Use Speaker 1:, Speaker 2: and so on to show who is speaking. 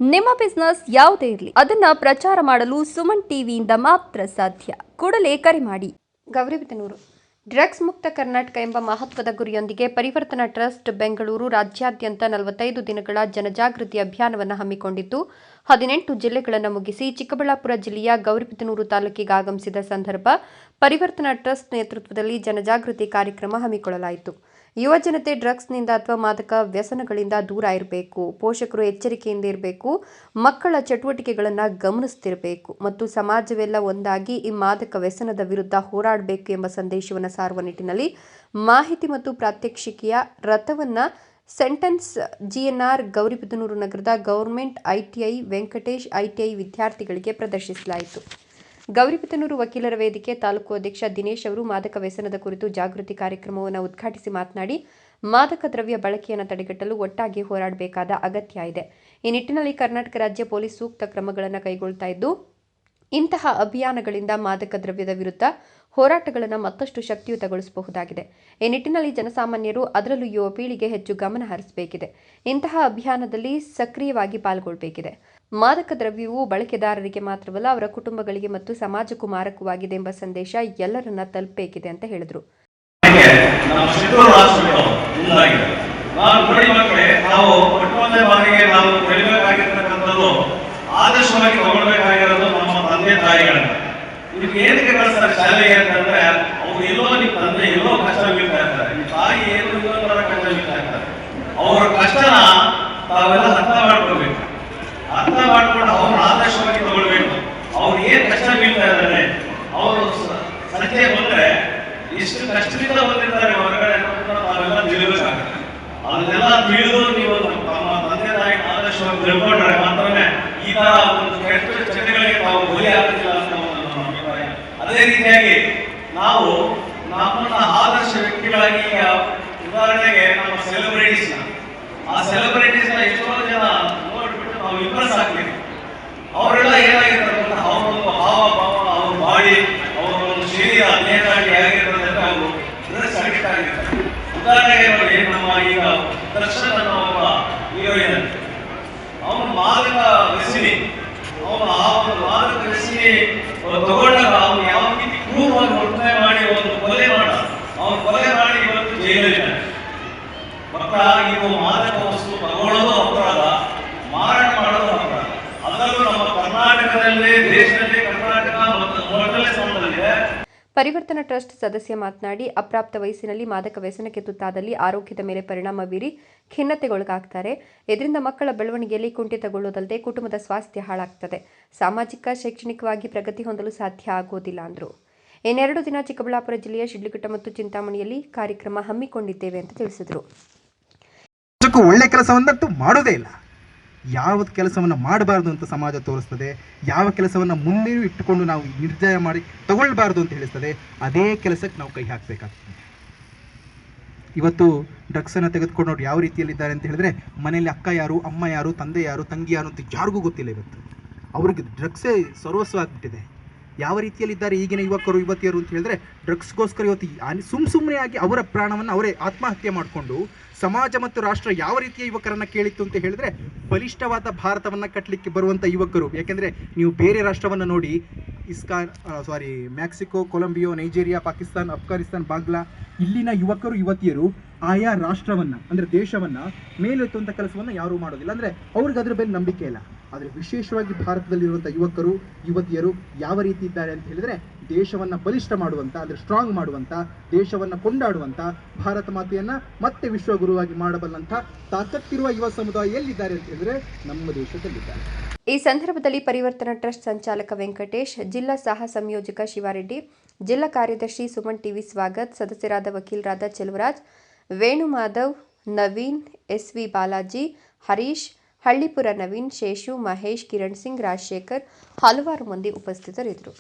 Speaker 1: ನಿಮ್ಮ ಬಿಸ್ನೆಸ್ ಯಾವುದೇ ಇರಲಿ ಅದನ್ನ ಪ್ರಚಾರ ಮಾಡಲು ಸುಮನ್ ಟಿವಿಯಿಂದ ಮಾತ್ರ ಸಾಧ್ಯ. ಕೂಡಲೇ ಕರೆ ಮಾಡಿ. ಗೌರಿಬಿದನೂರು ಡ್ರಗ್ಸ್ ಮುಕ್ತ ಕರ್ನಾಟಕ ಎಂಬ ಮಹತ್ವದ ಗುರಿಯೊಂದಿಗೆ ಪರಿವರ್ತನಾ ಟ್ರಸ್ಟ್ ಬೆಂಗಳೂರು ರಾಜ್ಯಾದ್ಯಂತ 45 ದಿನಗಳ ಜನಜಾಗೃತಿ ಅಭಿಯಾನವನ್ನು ಹಮ್ಮಿಕೊಂಡಿದ್ದು 18 ಜಿಲ್ಲೆಗಳನ್ನು ಮುಗಿಸಿ ಚಿಕ್ಕಬಳ್ಳಾಪುರ ಜಿಲ್ಲೆಯ ಗೌರಿಬಿದನೂರು ತಾಲೂಕಿಗೆ ಆಗಮಿಸಿದ ಸಂದರ್ಭ ಪರಿವರ್ತನಾ ಟ್ರಸ್ಟ್ ನೇತೃತ್ವದಲ್ಲಿ ಜನಜಾಗೃತಿ ಕಾರ್ಯಕ್ರಮ ಹಮ್ಮಿಕೊಳ್ಳಲಾಯಿತು. ಯುವ ಜನತೆ ಡ್ರಗ್ಸ್ನಿಂದ ಅಥವಾ ಮಾದಕ ವ್ಯಸನಗಳಿಂದ ದೂರ ಇರಬೇಕು, ಪೋಷಕರು ಎಚ್ಚರಿಕೆಯಿಂದ ಇರಬೇಕು, ಮಕ್ಕಳ ಚಟುವಟಿಕೆಗಳನ್ನು ಗಮನಿಸುತ್ತಿರಬೇಕು ಮತ್ತು ಸಮಾಜವೆಲ್ಲ ಒಂದಾಗಿ ಈ ಮಾದಕ ವ್ಯಸನದ ವಿರುದ್ಧ ಹೋರಾಡಬೇಕು ಎಂಬ ಸಂದೇಶವನ್ನು ಸಾರುವ ನಿಟ್ಟಿನಲ್ಲಿ ಮಾಹಿತಿ ಮತ್ತು ಪ್ರಾತ್ಯಕ್ಷಿಕೆಯ ರಥವನ್ನು ಸೆಂಟೆನ್ಸ್ ಜಿಎನ್ಆರ್ ಗೌರಿಬಿದನೂರು ನಗರದ ಗೌರ್ಮೆಂಟ್ ಐಟಿಐ ವೆಂಕಟೇಶ್ ಐಟಿಐ ವಿದ್ಯಾರ್ಥಿಗಳಿಗೆ ಪ್ರದರ್ಶಿಸಲಾಯಿತು. ಗೌರಿಬಿದನೂರು ವಕೀಲರ ವೇದಿಕೆ ತಾಲೂಕು ಅಧ್ಯಕ್ಷ ದಿನೇಶ್ ಅವರು ಮಾದಕ ವ್ಯಸನದ ಕುರಿತು ಜಾಗೃತಿ ಕಾರ್ಯಕ್ರಮವನ್ನು ಉದ್ಘಾಟಿಸಿ ಮಾತನಾಡಿ, ಮಾದಕ ದ್ರವ್ಯ ಬಳಕೆಯನ್ನು ತಡೆಗಟ್ಟಲು ಒಟ್ಟಾಗಿ ಹೋರಾಡಬೇಕಾದ ಅಗತ್ಯ ಇದೆ. ಈ ನಿಟ್ಟಿನಲ್ಲಿ ಕರ್ನಾಟಕ ರಾಜ್ಯ ಪೊಲೀಸ್ ಸೂಕ್ತ ಕ್ರಮಗಳನ್ನು ಕೈಗೊಳ್ತಾ ಇದ್ದು, ಇಂತಹ ಅಭಿಯಾನಗಳಿಂದ ಮಾದಕ ದ್ರವ್ಯದ ವಿರುದ್ಧ ಹೋರಾಟಗಳನ್ನು ಮತ್ತಷ್ಟು ಶಕ್ತಿಯುತಗೊಳಿಸಬಹುದಾಗಿದೆ. ಈ ನಿಟ್ಟಿನಲ್ಲಿ ಜನಸಾಮಾನ್ಯರು, ಅದರಲ್ಲೂ ಯುವ ಪೀಳಿಗೆ ಹೆಚ್ಚು ಗಮನ ಹರಿಸಬೇಕಿದೆ. ಇಂತಹ ಅಭಿಯಾನದಲ್ಲಿ ಸಕ್ರಿಯವಾಗಿ ಪಾಲ್ಗೊಳ್ಳಬೇಕಿದೆ. ಮಾದಕ ದ್ರವ್ಯವು ಬಳಕೆದಾರರಿಗೆ ಮಾತ್ರವಲ್ಲ, ಅವರ ಕುಟುಂಬಗಳಿಗೆ ಮತ್ತು ಸಮಾಜಕ್ಕೂ ಮಾರಕವಾಗಿದೆ ಎಂಬ ಸಂದೇಶ ಎಲ್ಲರನ್ನ ತಲುಪಬೇಕಿದೆ ಅಂತ ಹೇಳಿದರು.
Speaker 2: ಆದರ್ಶವಾಗಿ ತಗೊಳ್ಬೇಕಾಗಿರೋದು ನಮ್ಮ ತಂದೆ ತಾಯಿಗಳನ್ನ. ಇದಕ್ಕೆ ಏನಕ್ಕೆ ಕಳಿಸ್ತಾರೆ ಶಾಲೆಗೆ ಅಂತಂದ್ರೆ, ಅವ್ರು ಎಲ್ಲೋ ನಿಮ್ಮ ತಂದೆ ಎಲ್ಲೋ ಕಷ್ಟ ಬೀಳ್ತಾ ಇರ್ತಾರೆ, ನಿಮ್ಮ ತಾಯಿ ಏನೋ ಇನ್ನೊಂದರ ಕಷ್ಟ ಬೀಳ್ತಾ ಇರ್ತಾರೆ. ಅವರ ಕಷ್ಟನ ತಾವೆಲ್ಲ ಅರ್ಥ ಮಾಡ್ಕೊಳ್ಬೇಕು. ಅರ್ಥ ಮಾಡ್ಕೊಂಡು ಅವ್ರನ್ನ ಆದರ್ಶವಾಗಿ ತಗೊಳ್ಬೇಕು. ಅವ್ರು ಏನ್ ಕಷ್ಟ ಬೀಳ್ತಾ ಇದ್ದಾರೆ, ಅವರು ಸಂಖ್ಯೆ ಬಂದ್ರೆ ಎಷ್ಟು ಕಷ್ಟದಿಂದ ಬಂದಿರ್ತಾರೆ ಹೊರಗಡೆ ತಾವೆಲ್ಲ ತಿಳಿಬೇಕಾಗುತ್ತೆ. ಅದನ್ನೆಲ್ಲ ತಿಳಿದು ನೀವು ತಮ್ಮ ತಂದೆ ತಾಯಿ ಆದರ್ಶವಾಗಿ ತಿಳ್ಕೊಂಡ್ರೆ ಮಾತ್ರನೇ ಈ ತರ ಒಂದು ಕೆಟ್ಟ ಚಟಗಳಿಗೆ ತಾವು ಬಲಿ ಆಗುತ್ತಿಲ್ಲ ಅಂತ ನಮ್ಮ ಅಭಿಪ್ರಾಯ. ಅದೇ ರೀತಿಯಾಗಿ ನಾವು ನಮ್ಮನ್ನ ಆದರ್ಶ ವ್ಯಕ್ತಿಗಳಾಗಿ, ಉದಾಹರಣೆಗೆ ನಮ್ಮ ಆ ಸೆಲೆಬ್ರಿಟೀಸ್ನ ಎಷ್ಟೋ ಜನ ನೋಡ್ಬಿಟ್ಟು ನಾವು ಇಂಪ್ರೆಸ್ ಆಗ್ತೀವಿ. ಅವರೆಲ್ಲ ಏನಾಗಿರ್ತಾರೆ, ಅವರೊಂದು ಹಾವ ಭಾವ, ಅವ್ರ ಬಾಡಿ, ಅವರ ಒಂದು ಶರೀರ ನೇರಾಗಿ ಹೇಗಿರ್ತದೆ ಅಂತ ಅವರು ಡ್ರೆಸ್ ಅಡಿಕ್ಟ್ ಆಗಿರ್ತಾರೆ. ಉದಾಹರಣೆಗೆ ನೋಡಿ, ನಮ್ಮ ಈಗ ದರ್ಶನ್ ಅನ್ನೋ ಒಬ್ಬ ಹೀರೋಯಿನ್, ಅವನು ಮಾದಕ ವ್ಯಸನಿ. ಅವನು ಆ ಒಂದು ಮಾದಕ ವ್ಯಸನಿ ತಗೊಂಡಾಗ ಅವನು ಯಾವ ರೀತಿ ಕ್ರೂರವಾಗಿ ವರ್ತನೆ ಮಾಡಿ ಒಂದು ಕೊಲೆ ಮಾಡಿ ಇವತ್ತು ಜೈಲಲ್ಲಿದ್ದಾನೆ. ಮಕ್ಕಳ ಇದು ಮಾದಕ ವಸ್ತು ತಗೊಳ್ಳೋದು ಅಪರಾಧ, ಮಾರಾಟ ಮಾಡೋದು ಅಪರಾಧ. ಅದರಲ್ಲೂ ನಮ್ಮ ಕರ್ನಾಟಕದಲ್ಲಿ, ದೇಶದಲ್ಲಿ ಕರ್ನಾಟಕ ಮೊದಲನೇ ಸ್ಥಾನದಲ್ಲಿದೆ.
Speaker 1: ಪರಿವರ್ತನಾ ಟ್ರಸ್ಟ್ ಸದಸ್ಯ ಮಾತನಾಡಿ, ಅಪ್ರಾಪ್ತ ವಯಸ್ಸಿನಲ್ಲಿ ಮಾದಕ ವ್ಯಸನಕ್ಕೆ ತುತ್ತಾದಲ್ಲಿ ಆರೋಗ್ಯದ ಮೇಲೆ ಪರಿಣಾಮ ಬೀರಿ ಖಿನ್ನತೆಗೊಳಗಾಗ್ತಾರೆ. ಇದರಿಂದ ಮಕ್ಕಳ ಬೆಳವಣಿಗೆಯಲ್ಲಿ ಕುಂಠಿತಗೊಳ್ಳುವುದಲ್ಲದೆ ಕುಟುಂಬದ ಸ್ವಾಸ್ಥ್ಯ ಹಾಳಾಗ್ತದೆ. ಸಾಮಾಜಿಕ, ಶೈಕ್ಷಣಿಕವಾಗಿ ಪ್ರಗತಿ ಹೊಂದಲು ಸಾಧ್ಯ ಆಗೋದಿಲ್ಲ ಅಂದರು. ಇನ್ನೆರಡು ದಿನ ಚಿಕ್ಕಬಳ್ಳಾಪುರ ಜಿಲ್ಲೆಯ ಶಿಡ್ಲಘಟ್ಟ ಮತ್ತು ಚಿಂತಾಮಣಿಯಲ್ಲಿ ಕಾರ್ಯಕ್ರಮ ಹಮ್ಮಿಕೊಂಡಿದ್ದೇವೆ ಅಂತ ತಿಳಿಸಿದರು.
Speaker 3: ಒಳ್ಳೆ ಕೆಲಸವನ್ನಂತೂ ಮಾಡೋದೇ ಇಲ್ಲ. ಯಾವ ಕೆಲಸವನ್ನು ಮಾಡಬಾರ್ದು ಅಂತ ಸಮಾಜ ತೋರಿಸ್ತದೆ, ಯಾವ ಕೆಲಸವನ್ನು ಮುಂದೆಯೂ ಇಟ್ಟುಕೊಂಡು ನಾವು ನಿರ್ಣಯ ಮಾಡಿ ತಗೊಳ್ಬಾರ್ದು ಅಂತ ಹೇಳಿಸ್ತದೆ, ಅದೇ ಕೆಲಸಕ್ಕೆ ನಾವು ಕೈ ಹಾಕಬೇಕಾಗ್ತದೆ. ಇವತ್ತು ಡ್ರಗ್ಸನ್ನು ತೆಗೆದುಕೊಂಡು ನೋಡಿ ಯಾವ ರೀತಿಯಲ್ಲಿದ್ದಾರೆ ಅಂತ ಹೇಳಿದ್ರೆ, ಮನೆಯಲ್ಲಿ ಅಕ್ಕ ಯಾರು, ಅಮ್ಮ ಯಾರು, ತಂದೆ ಯಾರು, ತಂಗಿ ಯಾರು ಅಂತ ಯಾರಿಗೂ ಗೊತ್ತಿಲ್ಲ. ಇವತ್ತು ಅವ್ರಿಗೆ ಡ್ರಗ್ಸೇ ಸರ್ವಸ್ವ ಆಗಿಬಿಟ್ಟಿದೆ. ಯಾವ ರೀತಿಯಲ್ಲಿದ್ದಾರೆ ಈಗಿನ ಯುವಕರು ಯುವತಿಯರು ಅಂತ ಹೇಳಿದ್ರೆ, ಡ್ರಗ್ಸ್ಗೋಸ್ಕರ ಇವತ್ತು ಸುಮ್ಮನೆ ಆಗಿ ಅವರ ಪ್ರಾಣವನ್ನು ಅವರೇ ಆತ್ಮಹತ್ಯೆ ಮಾಡಿಕೊಂಡು ಸಮಾಜ ಮತ್ತು ರಾಷ್ಟ್ರ ಯಾವ ರೀತಿಯ ಯುವಕರನ್ನು ಕೇಳಿತ್ತು ಅಂತ ಹೇಳಿದ್ರೆ, ಬಲಿಷ್ಠವಾದ ಭಾರತವನ್ನು ಕಟ್ಟಲಿಕ್ಕೆ ಬರುವಂಥ ಯುವಕರು. ಯಾಕೆಂದರೆ ನೀವು ಬೇರೆ ರಾಷ್ಟ್ರವನ್ನು ನೋಡಿ, ಮೆಕ್ಸಿಕೋ, ಕೊಲಂಬಿಯೋ, ನೈಜೀರಿಯಾ, ಪಾಕಿಸ್ತಾನ್, ಅಫ್ಘಾನಿಸ್ತಾನ್, ಬಾಂಗ್ಲಾ, ಇಲ್ಲಿನ ಯುವಕರು ಯುವತಿಯರು ಆಯಾ ರಾಷ್ಟ್ರವನ್ನು ಅಂದರೆ ದೇಶವನ್ನು ಮೇಲೆತ್ತುವಂಥ ಕೆಲಸವನ್ನು ಯಾರೂ ಮಾಡೋದಿಲ್ಲ. ಅಂದರೆ ಅವ್ರಿಗೆ ಅದ್ರ ಮೇಲೆ ನಂಬಿಕೆ ಇಲ್ಲ. ಆದರೆ ವಿಶೇಷವಾಗಿ ಭಾರತದಲ್ಲಿರುವಂಥ ಯುವಕರು ಯುವತಿಯರು ಯಾವ ರೀತಿ ಇದ್ದಾರೆ ಅಂತ ಹೇಳಿದರೆ, ದೇಶವನ್ನು ಬಲಿಷ್ಠ ಮಾಡುವಂಥ, ಅಂದರೆ ಸ್ಟ್ರಾಂಗ್ ಮಾಡುವಂಥ, ದೇಶವನ್ನು ಕೊಂಡಾಡುವಂಥ, ಭಾರತ ಮಾತೆಯನ್ನು ಮತ್ತೆ ವಿಶ್ವಗುರುವಾಗಿ ಮಾಡಬಲ್ಲಂಥ ತಾಕತ್ತಿರುವ ಯುವ ಸಮುದಾಯ ಎಲ್ಲಿದ್ದಾರೆ ಅಂತ ಹೇಳಿದ್ರೆ ನಮ್ಮ ದೇಶದಲ್ಲಿದ್ದಾರೆ.
Speaker 1: ಈ ಸಂದರ್ಭದಲ್ಲಿ ಪರಿವರ್ತನಾ ಟ್ರಸ್ಟ್ ಸಂಚಾಲಕ ವೆಂಕಟೇಶ್, ಜಿಲ್ಲಾ ಸಹ ಸಂಯೋಜಕ ಶಿವಾರೆಡ್ಡಿ, ಜಿಲ್ಲಾ ಕಾರ್ಯದರ್ಶಿ ಸುಮನ್ ಟಿವಿ ಸ್ವಾಗತ್, ಸದಸ್ಯರಾದ ವಕೀಲರಾದ ಚೆಲುವರಾಜ್, ವೇಣುಮಾಧವ್, ನವೀನ್, ಎಸ್ವಿ ಬಾಲಾಜಿ, ಹರೀಶ್, ಹಳ್ಳಿಪುರ ನವೀನ್, ಶೇಷು, ಮಹೇಶ್, ಕಿರಣ್ ಸಿಂಗ್, ರಾಜಶೇಖರ್ ಹಲವಾರು ಮಂದಿ ಉಪಸ್ಥಿತರಿದ್ದರು.